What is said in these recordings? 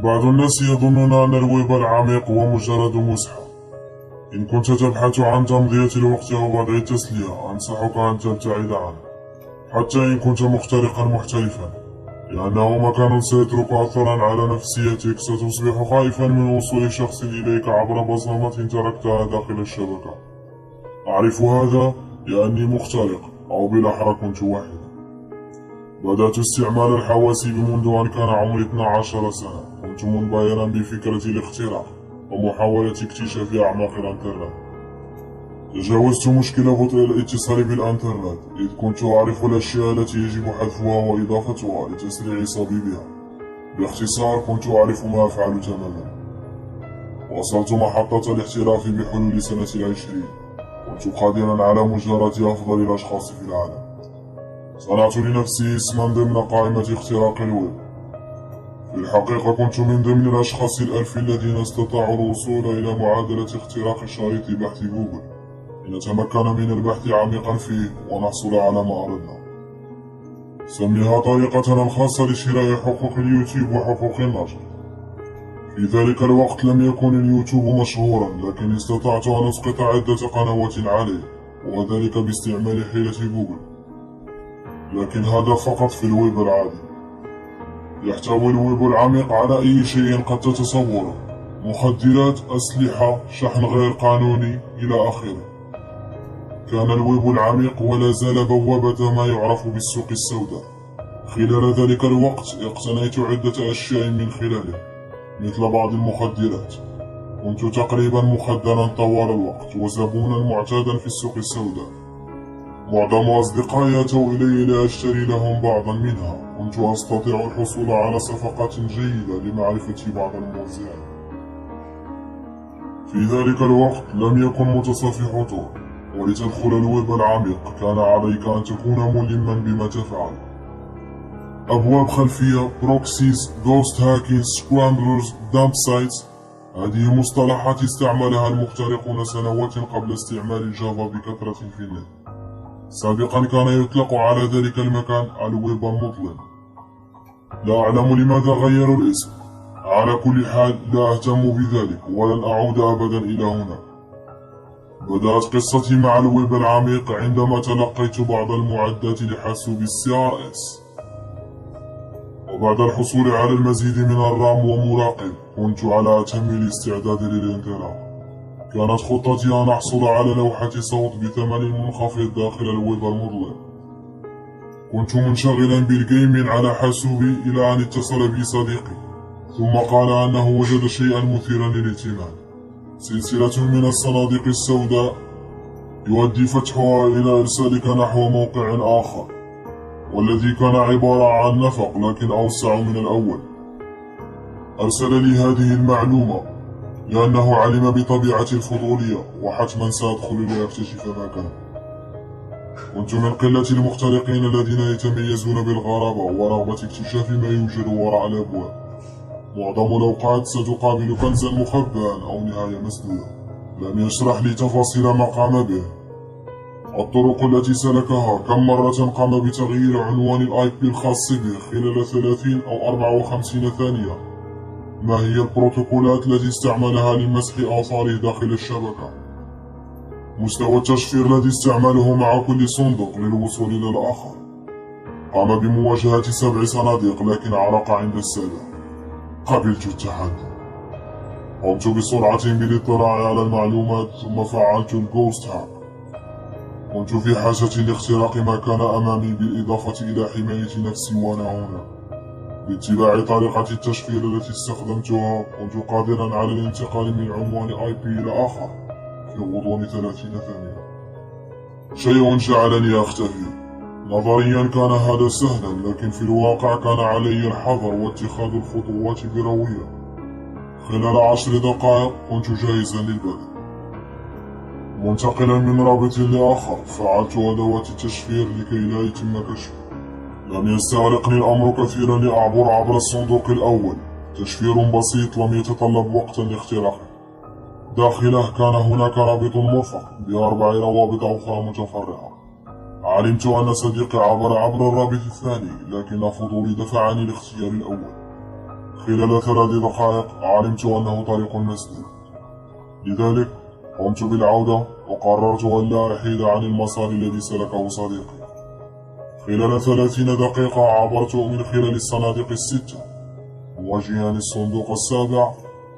بعض الناس يظنون أن الويب العميق هو مجرد مسحة. إن كنت تبحث عن تمضية الوقت أو وضع التسلية، أنصحك أن تبتعد عنه حتى إن كنت مخترقا محترفا، لأنه مكان سيترك أثرا على نفسيتك. ستصبح خائفا من وصول شخص إليك عبر بصمة تركتها داخل الشبكة. أعرف هذا لأني مخترق، أو بالأحرى كنت واحدا. بدأت استعمال الحواسيب منذ أن كان عمري 12 سنة. كنت منبهرا بفكرة الاختراق ومحاولة اكتشاف أعماق الإنترنت. تجاوزت مشكلة بطء الاتصال بالإنترنت، إذ كنت أعرف الأشياء التي يجب حذفها وإضافتها لتسريع صبيبها. باختصار، كنت أعرف ما أفعل تماما. وصلت محطة الاحتراف بحلول سنة 20. كنت قادرا على مجاراة أفضل الأشخاص في العالم. صنعت لنفسي اسما ضمن قائمة اختراق الويب. في الحقيقة كنت من ضمن الأشخاص 1000 الذين استطاعوا الوصول إلى معادلة اختراق شريط بحث جوجل لنتمكن من البحث عميقا فيه ونحصل على ما أردنا. سميها طريقتنا الخاصة لشراء حقوق اليوتيوب وحقوق النشر. في ذلك الوقت لم يكن اليوتيوب مشهورا، لكن استطعت أن أسقط عدة قنوات عليه، وذلك باستعمال حيلة جوجل. لكن هذا فقط في الويب العادي. يحتوي الويب العميق على أي شيء قد تتصوره: مخدرات، أسلحة، شحن غير قانوني، إلى آخره. كان الويب العميق ولا زال بوابة ما يعرف بالسوق السوداء. خلال ذلك الوقت اقتنيت عدة أشياء من خلاله، مثل بعض المخدرات. كنت تقريبا مخدرا طوال الوقت وزبونا معتادا في السوق السوداء. معظم أصدقائي أتوا إلي لأشتري لهم بعضا منها. كنت أستطيع الحصول على صفقات جيدة لمعرفة بعض الموزعين. في ذلك الوقت لم يكن متصفح طور، ولتدخل الويب العميق كان عليك أن تكون ملما بما تفعل. أبواب خلفية، بروكسيز، غوست هاكينج، سكرامبلرز، دامب سايتس، هذه مصطلحات استعملها المخترقون سنوات قبل استعمال الجافا بكثرة في النت. سابقا كان يطلق على ذلك المكان الويب المظلم. لا أعلم لماذا غيروا الاسم. على كل حال لا أهتم بذلك، ولن أعود أبدا إلى هنا. بدأت قصتي مع الويب العميق عندما تلقيت بعض المعدات لحاسوب CRS. وبعد الحصول على المزيد من الرام ومراقب، كنت على أتم الاستعداد للانطلاق. كانت خطتي أن أحصل على لوحة صوت بثمن منخفض داخل الويب المظلم. كنت منشغلا بالجيمين على حاسوبي إلى أن اتصل بي صديقي، ثم قال أنه وجد شيئا مثيرا للاهتمام: سلسلة من الصناديق السوداء يؤدي فتحها إلى إرسالك نحو موقع آخر، والذي كان عبارة عن نفق لكن أوسع من الأول. أرسل لي هذه المعلومة لأنه علم بطبيعتي الفضولية، وحتما سأدخل لأكتشف ما كان. كنت من قلة المخترقين الذين يتميزون بالغرابة ورغبة اكتشاف ما يوجد وراء الأبواب. معظم الأوقات ستقابل كنزا مخبئا أو نهاية مسدودة. لم يشرح لي تفاصيل ما قام به، الطرق التي سلكها، كم مرة قام بتغيير عنوان الIP الخاص به خلال 30 أو 54 ثانية، ما هي البروتوكولات التي استعملها لمسح آثاره داخل الشبكة، مستوى التشفير الذي استعمله مع كل صندوق للوصول إلى الآخر. قام بمواجهة 7 صناديق لكن عرق عند السابع. قبلت التحدي. قمت بسرعة بالاطلاع على المعلومات ثم فعلت الجوست هاك. كنت في حاجة لاختراق ما كان أمامي بالإضافة إلى حماية نفسي وأنا هنا. باتباع طريقة التشفير التي استخدمتها كنت قادرا على الانتقال من عنوان IP إلى آخر في غضون 30 ثانية. شيء جعلني أختفي. نظريا كان هذا سهلا، لكن في الواقع كان علي الحذر واتخاذ الخطوات بروية. خلال 10 دقائق كنت جاهزا للبدء. منتقلا من رابط لآخر فعلت أدوات التشفير لكي لا يتم كشفي. لم يستغرقني الأمر كثيرا لأعبر عبر الصندوق الأول. تشفير بسيط لم يتطلب وقتا لاختراقه. داخله كان هناك رابط مرفق ب4 روابط أخرى متفرعة. علمت أن صديقي عبر الرابط الثاني، لكن فضولي دفعني لاختيار الأول. خلال 3 دقائق علمت أنه طريق مسدود، لذلك قمت بالعودة وقررت ألا أحيد عن المسار الذي سلكه صديقي. خلال 30 دقيقة عبرت من خلال الصناديق ال6 مواجها الصندوق السابع.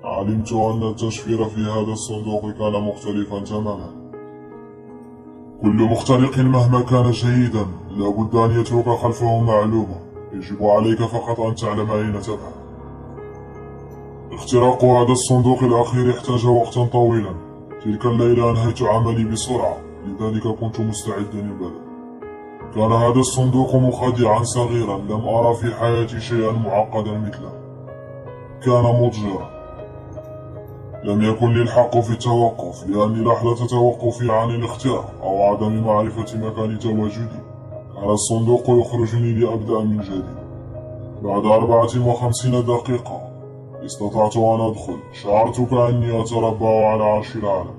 علمت أن التشفير في هذا الصندوق كان مختلفا تماما. كل مخترق مهما كان جيدا لابد أن يترك خلفه معلومة، يجب عليك فقط أن تعلم أين تذهب. اختراق هذا الصندوق الأخير احتاج وقتا طويلا. تلك الليلة أنهيت عملي بسرعة، لذلك كنت مستعدا للبدء. كان هذا الصندوق مخادعا صغيرا، لم أرى في حياتي شيئا معقدا مثله. كان مضجرا. لم يكن لي الحق في التوقف، لأني لحظة توقفي عن الاختراق أو عدم معرفة مكان تواجدي كان الصندوق يخرجني لأبدأ من جديد. بعد 54 دقيقة استطعت أن أدخل. شعرت كأني أتربع على عرش العالم.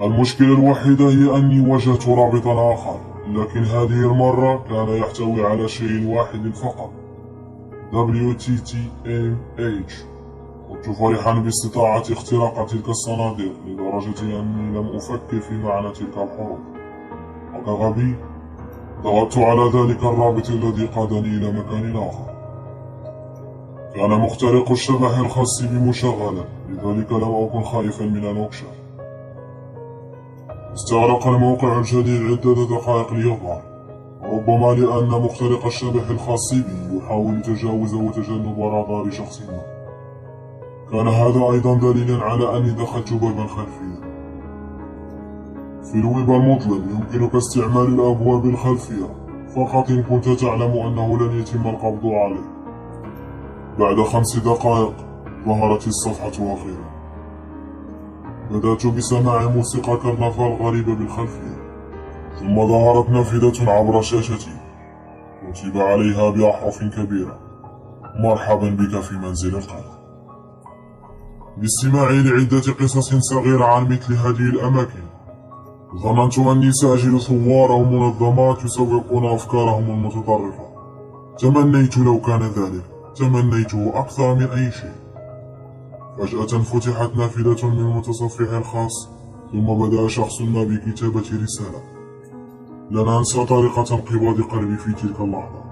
المشكلة الوحيدة هي أني وجدت رابطا آخر، لكن هذه المرة كان يحتوي على شيء واحد فقط: WTTMH. كنت فرحا باستطاعة اختراق تلك الصناديق لدرجة أني لم أفكر في معنى تلك الحروف، وكغبي ضغطت على ذلك الرابط الذي قادني إلى مكان آخر. كان مخترق الشبح الخاص بي مشغلا، لذلك لم أكن خائفا من أن أكشف. استغرق الموقع الجديد عدة دقائق ليظهر، ربما لأن مخترق الشبح الخاص بي يحاول تجاوز وتجنب رادار شخص ما. كان هذا أيضا دليلا على أني دخلت بابا خلفيا. في الويب المظلم يمكنك استعمال الأبواب الخلفية فقط إن كنت تعلم أنه لن يتم القبض عليك. بعد 5 دقائق ظهرت الصفحة أخيرا. بدأت بسماع موسيقى كرنفال غريبة بالخلفية، ثم ظهرت نافذة عبر شاشتي كتب عليها بأحرف كبيرة: مرحبا بك في منزل القلق. باستماعي لعدة قصص صغيرة عن مثل هذه الأماكن ظننت أني سأجد ثوار أو منظمات يسوقون أفكارهم المتطرفة. تمنيت لو كان ذلك، تمنيته أكثر من أي شيء. فجأة فتحت نافذة من المتصفح الخاص، ثم بدأ شخص ما بكتابة رسالة. لن أنسى طريقة انقباض قلبي في تلك اللحظة.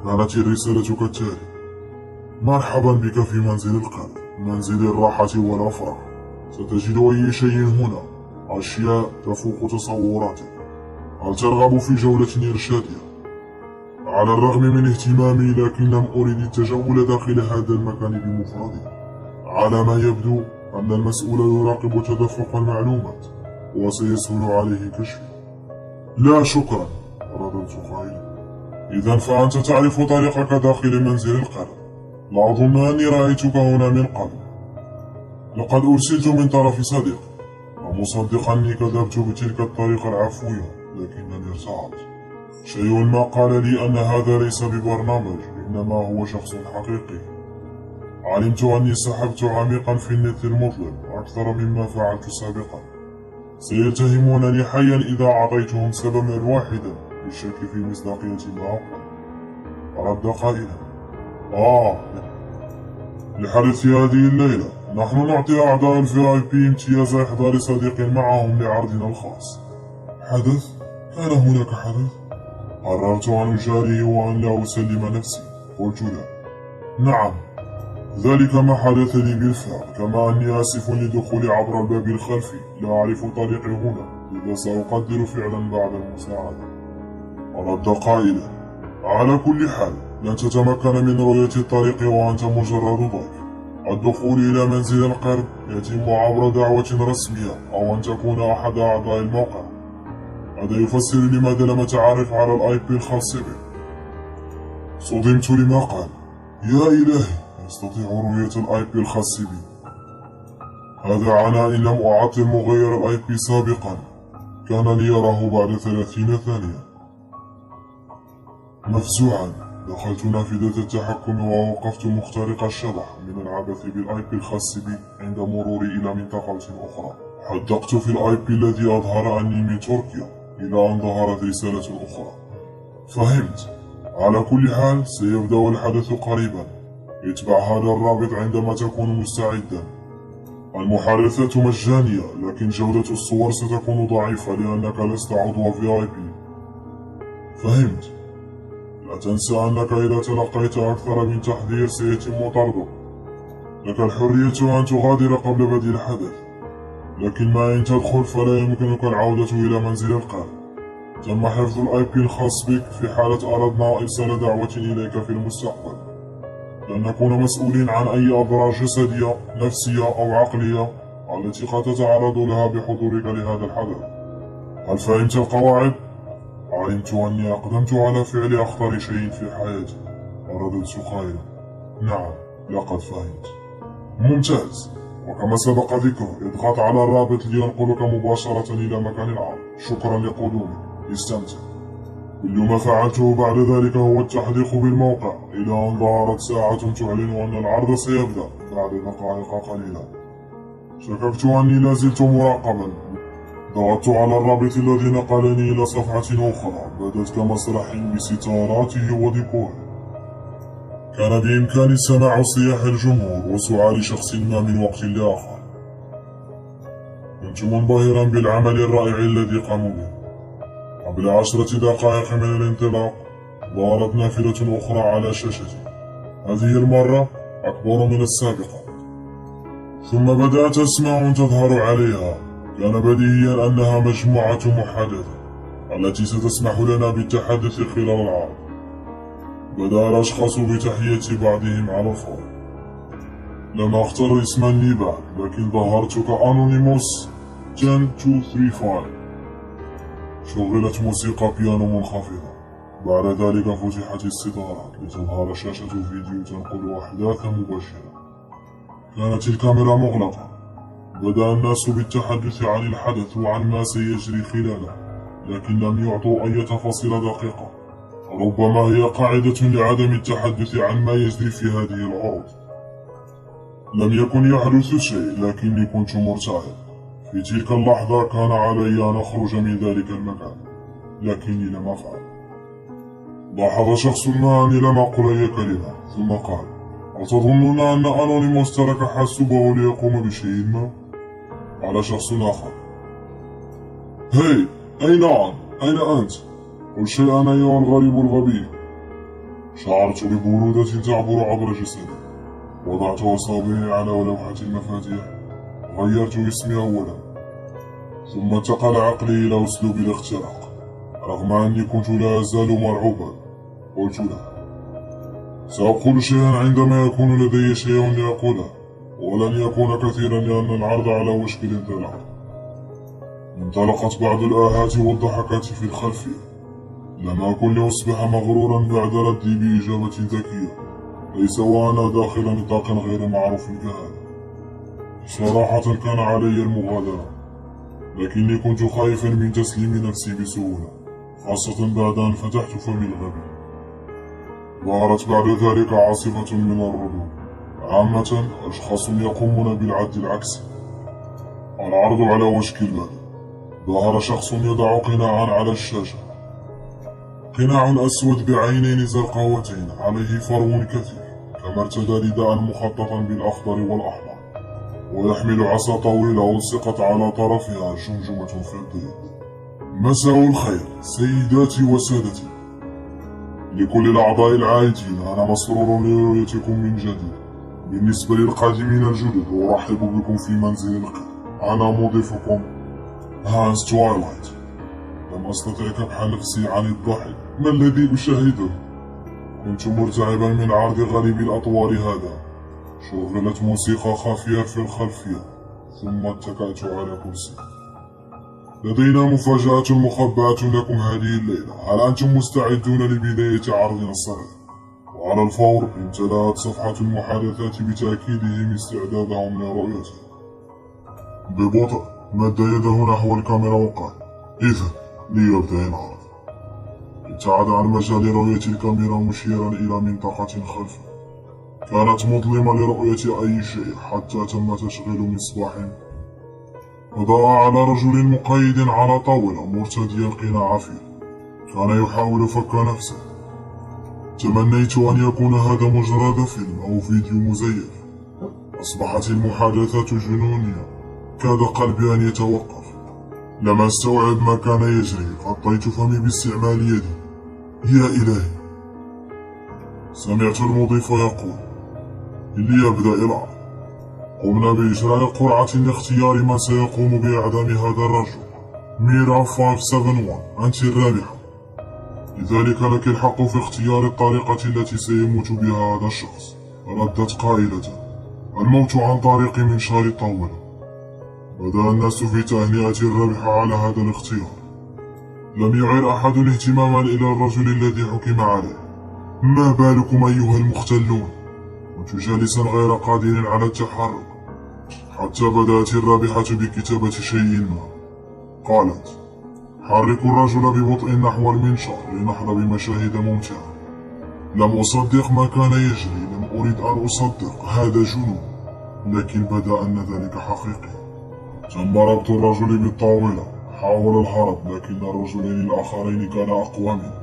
كانت الرسالة كالتالي: مرحبا بك في منزل القلب، منزل الراحة والأفراح. ستجد أي شيء هنا، أشياء تفوق تصوراتك. هل ترغب في جولة إرشادية؟ على الرغم من اهتمامي، لكن لم أريد التجول داخل هذا المكان بمفردي. على ما يبدو أن المسؤول يراقب تدفق المعلومات وسيسهل عليه كشفي. لا شكرا، رددت قائلا. إذا فأنت تعرف طريقك داخل منزل القرن. لا أظن أني رأيتك هنا من قبل. لقد أرسلت من طرف صديق، ومصدقا أني كذبت بتلك الطريقة العفوية، لكنني ارتعبت. شيء ما قال لي أن هذا ليس ببرنامج، إنما هو شخص حقيقي. علمت أني سحبت عميقا في النت المظلم أكثر مما فعلت سابقا. سيتهمونني حيا إذا أعطيتهم سببا واحدا للشك في مصداقية ما أقول. رد قائلا: لحدث هذه الليلة نحن نعطي أعضاء VIP امتياز إحضار صديق معهم لعرضنا الخاص. حدث؟ كان هناك حدث؟ قررت أن أجاريه وأن لا أسلم نفسي. قلت له: نعم، ذلك ما حدث لي بالفعل، كما أني آسف لدخولي عبر الباب الخلفي، لا أعرف طريقي هنا، لذا سأقدر فعلا بعد المساعدة. رد قائلا: على كل حال لن تتمكن من رؤية الطريق وأنت مجرد ضيف. الدخول إلى منزل القرب يتم عبر دعوة رسمية أو أن تكون أحد أعضاء الموقع. هذا يفسر لماذا لم أتعرف على الIP الخاص به. صدمت لما قال. يا إلهي، أستطيع رؤية الIP الخاص بي. هذا عناء لم أعطل مغير الIP سابقا، كان ليراه بعد 30 ثانية. مفزوعا دخلت نافذة التحكم ووقفت مخترق الشبح من العبث بالIP الخاص بي عند مروري إلى منطقة أخرى. حدقت في الIP الذي أظهر أني من تركيا إلى أن ظهرت رسالة أخرى. فهمت. على كل حال سيبدأ الحدث قريبا. اتبع هذا الرابط عندما تكون مستعدا. المحادثات مجانية، لكن جودة الصور ستكون ضعيفة لأنك لست عضو VIP. فهمت؟ لا تنسى أنك إذا تلقيت أكثر من تحذير سيتم طردك. لك الحرية أن تغادر قبل بدء الحدث، لكن ما إن تدخل فلا يمكنك العودة إلى منزل القائد. تم حفظ IP الخاص بك في حالة أردنا إرسال دعوة إليك في المستقبل. لن نكون مسؤولين عن أي أضرار جسدية، نفسية أو عقلية التي قد تتعرض لها بحضورك لهذا الحدث. هل فهمت القواعد؟ علمت أني أقدمت على فعل أخطر شيء في حياتي. رددت قائلا: نعم، لقد فهمت. ممتاز. وكما سبق ذكره، اضغط على الرابط لينقلك مباشرة إلى مكان العرض. شكرا لقدومك. استمتع. كل ما فعلته بعد ذلك هو التحديق بالموقع إلى أن ظهرت ساعة تعلن أن العرض سيبدأ بعد دقائق قليلة. شككت أني لازلت مراقبا. ضغطت على الرابط الذي نقلني إلى صفحة أخرى بدت كمسرح بستاراته وديكوره. كان بإمكاني سماع صياح الجمهور وسعال شخص ما من وقت لآخر. كنت منبهرا بالعمل الرائع الذي قاموا به. قبل 10 دقائق من الانطلاق ظهرت نافذة أخرى على شاشتي، هذه المرة أكبر من السابقة. ثم بدأت أسماع تظهر عليها. كان بديهيا أنها مجموعة محادثة التي ستسمح لنا بالتحدث خلال العرض. بدأ الأشخاص بتحية بعضهم على الفور. لم أختر اسما لي بعد، لكن ظهرت كأنونيموس 10235. شغلت موسيقى بيانو منخفضة. بعد ذلك فتحت الستارات لتظهر شاشة فيديو تنقل أحداثا مباشرة. كانت الكاميرا مغلقة. بدأ الناس بالتحدث عن الحدث وعن ما سيجري خلاله، لكن لم يعطوا أي تفاصيل دقيقة. ربما هي قاعدة لعدم التحدث عن ما يجري في هذه العروض. لم يكن يحدث شيء، لكني كنت مرتعب. في تلك اللحظة كان علي أن أخرج من ذلك المكان، لكني لم أفعل. لاحظ شخص ما أني لم أقل أي كلمة، ثم قال: أتظنون أن أنونيموس ترك حاسوبه ليقوم بشيء ما؟ قال شخص آخر: هاي، أي نعم، أين أنت؟ قل شيئا أيها الغريب الغبي. شعرت ببرودة تعبر عبر جسدي. وضعت أصابعي على لوحة المفاتيح. غيرت اسمي أولا، ثم انتقل عقلي إلى أسلوب الاختراق. رغم أني كنت لا أزال مرعوبا، قلت له: سأقول شيئا عندما يكون لدي شيء لأقوله، ولن يكون كثيرا لأن العرض على وشك الانطلاق. انطلقت بعض الآهات والضحكات في الخلفية. لم أكن لأصبح مغرورا بعد ردي بإجابة ذكية، ليس وأنا داخل نطاق غير معروف كهذا. صراحة كان علي المغادرة، لكني كنت خائفا من تسليم نفسي بسهولة، خاصة بعد أن فتحت فمي الغبي. ظهرت بعد ذلك عاصفة من الردود، عامة أشخاص يقومون بالعد العكسي. العرض على وشك البدء. ظهر شخص يضع قناعا على الشاشة، قناع أسود بعينين زرقاوتين عليه فرو كثير، كما ارتدى رداء مخططا بالأخضر والأحمر، ويحمل عصا طويلة ألصقت على طرفها جمجمة فضية. مساء الخير سيداتي وسادتي. لكل الأعضاء العائدين، أنا مسرور لرؤيتكم من جديد. بالنسبة للقادمين الجدد، أرحب بكم في منزل القائد. أنا مضيفكم هانس تويلايت. لم أستطع كبح نفسي عن الضحك. ما الذي أشاهده؟ كنت مرتعبا من عرض غريب الأطوار هذا. شغلت موسيقى خافية في الخلفية، ثم اتكأت على كرسي. لدينا مفاجأة مخبأة لكم هذه الليلة. هل أنتم مستعدون لبداية عرضنا الصغير؟ وعلى الفور امتلأت صفحة المحادثات بتأكيدهم استعدادهم لرؤيته. ببطء مد يده نحو الكاميرا وقال: إذن ليبدأ العرض. ابتعد عن مجال رؤية الكاميرا مشيرا إلى منطقة خلفه. كانت مظلمة لرؤية أي شيء حتى تم تشغيل مصباح. أضاء على رجل مقيد على طاولة مرتديا قناع فيل. كان يحاول فك نفسه. تمنيت أن يكون هذا مجرد فيلم أو فيديو مزيف. أصبحت المحادثات جنونية، كاد قلبي أن يتوقف. لم أستوعب ما كان يجري، غطيت فمي باستعمال يدي. يا إلهي! سمعت المضيف يقول: ليبدأ العرض. قمنا بإجراء قرعة لاختيار من سيقوم بإعدام هذا الرجل. ميرا 571 أنت الرابحة، لذلك لك الحق في اختيار الطريقة التي سيموت بها هذا الشخص. ردت قائلة: الموت عن طريق منشار الطاولة. بدأ الناس في تهنئة الرابحة على هذا الاختيار. لم يعر أحد اهتماما إلى الرجل الذي حكم عليه. ما بالكم أيها المختلون؟ كنت جالسا غير قادر على التحرك، حتى بدأت الرابحة بكتابة شيء ما. قالت: حركوا الرجل ببطء نحو المنشار لنحظى بمشاهد ممتعة. لم أصدق ما كان يجري، لم أريد أن أصدق، هذا جنون، لكن بدا أن ذلك حقيقي. تم ربط الرجل بالطاولة، حاول الهرب، لكن الرجلين الآخرين كان أقوى منه.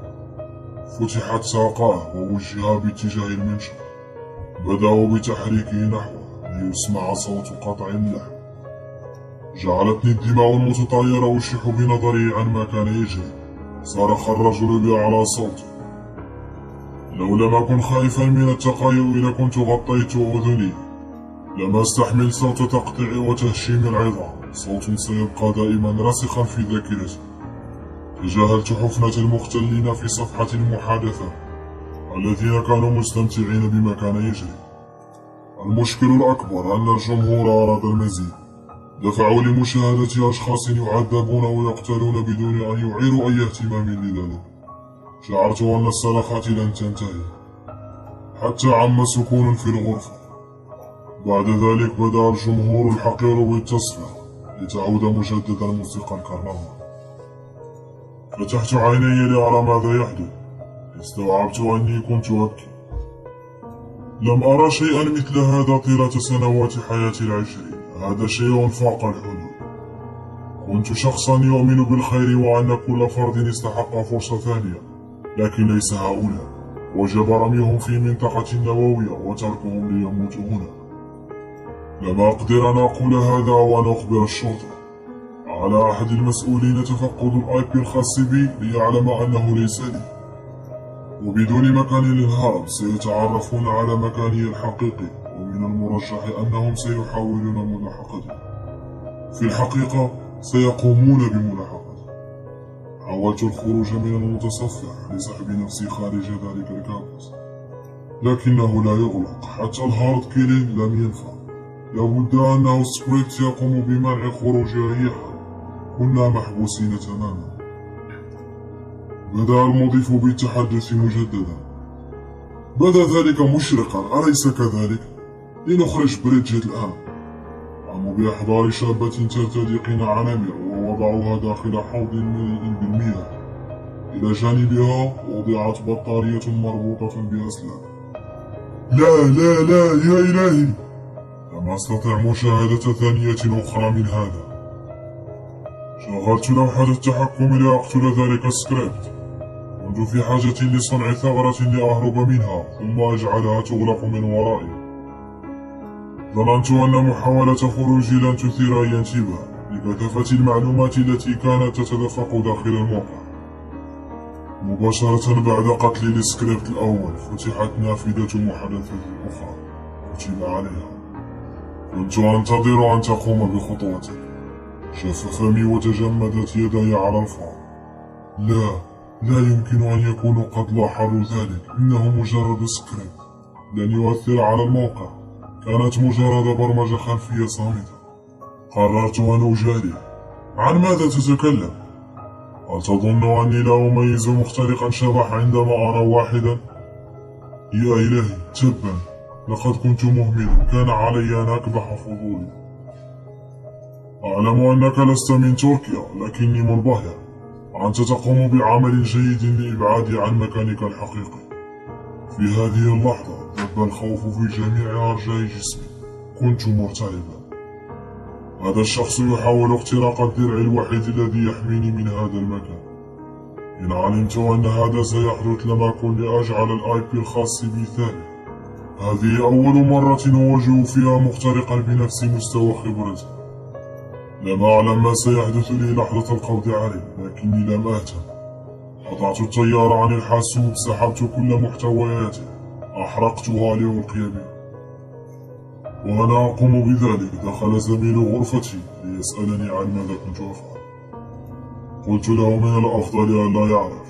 فتحت ساقاه ووجها باتجاه المنشار. بدأوا بتحريكه نحوه ليسمع صوت قطع اللحم. جعلتني الدماء المتطايرة أشح بنظري عن ما كان يجري. صرخ الرجل بأعلى صوته. لو لم أكن خائفا من التقيؤ لكنت غطيت أذني. لم أستحمل صوت تقطيع وتهشيم العظام، صوت سيبقى دائما راسخا في ذاكرتي. تجاهلت حفنة المختلين في صفحة المحادثة الذين كانوا مستمتعين بما كان يجري. المشكل الأكبر أن الجمهور أراد المزيد. دفعوا لمشاهدة أشخاص يعذبون ويقتلون بدون أن يعيروا أي اهتمام لذلك. شعرت أن الصرخات لن تنتهي، حتى عم سكون في الغرفة. بعد ذلك بدأ الجمهور الحقير بالتصفيق لتعود مجددا موسيقى الكرنفال. فتحت عيني لأرى ماذا يحدث. استوعبت أني كنت أبكي. لم أرى شيئا مثل هذا طيلة سنوات حياتي العشرين. هذا شيء فاق الحدود. كنت شخصا يؤمن بالخير وأن كل فرد استحق فرصة ثانية، لكن ليس هؤلاء. وجب رميهم في منطقة نووية وتركهم ليموتوا هنا. لم أقدر أن أقول هذا وأن أخبر الشرطة. على أحد المسؤولين تفقد الآيبي الخاص بي ليعلم أنه ليس لي، وبدون مكان للهرب سيتعرفون على مكاني الحقيقي، ومن المرجح أنهم سيحاولون ملاحقتي. في الحقيقة سيقومون بملاحقتي. حاولت الخروج من المتصفح لسحب نفسي خارج ذلك الكابوس، لكنه لا يغلق. حتى الهارد كيلينج لم ينفع. لابد أنه سكريبت يقوم بمنع خروج أي أحد. كنا محبوسين تماما. بدأ المضيف بالتحدث مجددا. بدا ذلك مشرقا، أليس كذلك؟ لنخرج بريدجيت الآن. قاموا بإحضار شابة ترتدي قناع عنامر ووضعوها داخل حوض مليء بالمياه. إلى جانبها وضعت بطارية مربوطة بأسلاك. لا لا لا يا إلهي! لم أستطع مشاهدة ثانية أخرى من هذا. شغلت لوحة التحكم لأقتل ذلك السكريبت. كنت في حاجة لصنع ثغرة لأهرب منها ثم أجعلها تغلق من ورائي. ظننت أن محاولة خروجي لن تثير أي انتباه لكثافة المعلومات التي كانت تتدفق داخل الموقع. مباشرة بعد قتل السكريبت الأول فتحت نافذة محادثة أخرى كتب عليها: كنت أنتظر أن تقوم بخطوتك. شف فمي وتجمدت يدي على الفور. لا يمكن أن يكونوا قد لاحظوا ذلك. إنه مجرد سكريبت لن يؤثر على الموقع. كانت مجرد برمجة خلفية صامتة. قررت أن أجاريه. عن ماذا تتكلم؟ هل تظن أني لا أميز مخترقا شبح عندما أرى واحدا؟ يا إلهي تبا، لقد كنت مهملا. كان علي أن أكبح فضولي. أعلم أنك لست من تركيا، لكني منبهر. أنت تقوم بعمل جيد لإبعادي عن مكانك الحقيقي. في هذه اللحظة دب الخوف في جميع أرجاء جسمي. كنت مرتعبا. هذا الشخص يحاول اختراق الدرع الوحيد الذي يحميني من هذا المكان. إن علمت أن هذا سيحدث لم أكن لأجعل الآي بي الخاص بي ثابت. هذه أول مرة أواجه فيها مخترقا بنفس مستوى خبرتي. لم أعلم ما سيحدث لي لحظة القبض عليه، لكني لم أهتم. قطعت التيار عن الحاسوب، سحبت كل محتوياته، أحرقتها لألقي بها. وأنا أقوم بذلك دخل زميل غرفتي ليسألني عن ماذا كنت أفعل. قلت له من الأفضل أن لا يعرف.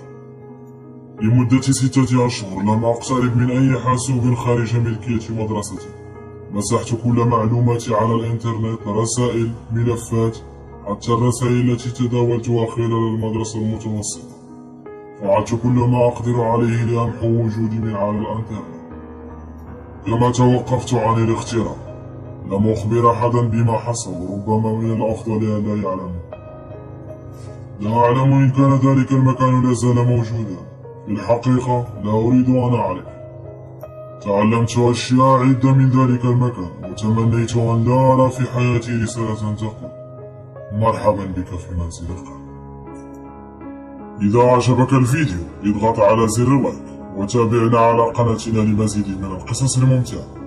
لمدة 6 أشهر لم أقترب من أي حاسوب خارج ملكية مدرستي. مسحت كل معلوماتي على الإنترنت، رسائل، ملفات، حتى الرسائل التي تداولتها خلال المدرسة المتوسطة. فعلت كل ما أقدر عليه لأمحو وجودي من على الإنترنت. كما توقفت عن الاختراق. لم أخبر أحدا بما حصل، وربما من الأفضل أن لا يعلموا. لا أعلم إن كان ذلك المكان لا زال موجودا. في الحقيقة لا أريد أن أعرف. تعلمت أشياء عدة من ذلك المكان، وتمنيت أن لا أرى في حياتي رسالة تقول مرحبا بك في منزل القلب. إذا أعجبك الفيديو اضغط على زر لايك، وتابعنا على قناتنا لمزيد من القصص الممتعة.